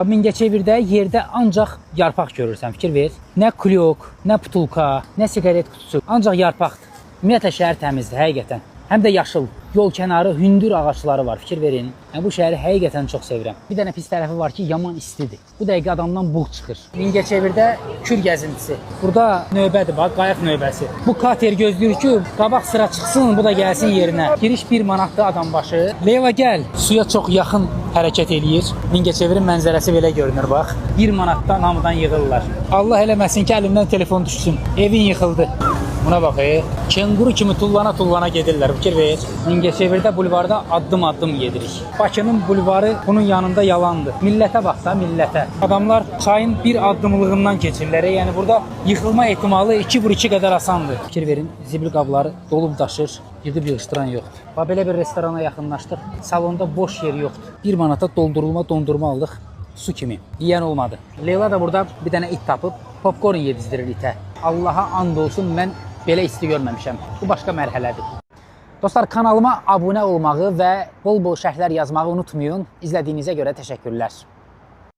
Mingəçevirdə yerdə ancaq yarpaq görürsən, fikir ver. Nə klyok, nə putulka, nə siqaret qutusu, ancaq yarpaqdır. Ümumiyyətlə şəhər təmizdir, həqiqətən. Həm də yaşıl, yol kənarı hündür ağacları var, fikir verin. Bu şəhəri həqiqətən çox sevirəm. Bir dənə pis tərəfi var ki, yaman istidir. Bu dəqiqə adamdan buğ çıxır. Mingəçevirdə kür gəzintisi. Burada növbədir, bax, qayıq növbəsi. Bu kater gözləyir ki, qabaq sıra çıxsın, bu da gəlsin yerinə. Giriş 1 manatdır adam başı. Leyla gəl, suya çox yaxın hərəkət eləyir. Mingəçevirin mənzərəsi belə görünür, bax. 1 manatdan hamıdan yığırlar. Allah eləməsin ki, əlimdən telefon düşsün. Evin yıxıldı. Buna bax, kenguru kimi tullana gedirlər, fikir ver. Mingəçevirdə bulvarda addım-addım gedirik. Bakının bulvarı bunun yanında yalandır. Millətə bax da, millətə. Adamlar çayın bir addımlığından keçirlər. Yəni burada yıxılma ehtimalı 2/2 qədər asandır. Fikir verin, zibil qabları dolub daşır, yığıb yığışdıran yoxdur. Belə bir restorana yaxınlaşdıq. Salonda boş yer yoxdur. 1 manata doldurulma dondurma aldıq. Su kimi. Yiyən olmadı. Leyla da burada bir dənə it tapıb popcorn yedizdirir itə. Allaha and olsun, mən belə isti görməmişəm. Bu başqa mərhələdir. Dostlar, kanalıma abunə olmağı və bol-bol şərhlər yazmağı unutmayın. İzlədiyinizə görə təşəkkürlər.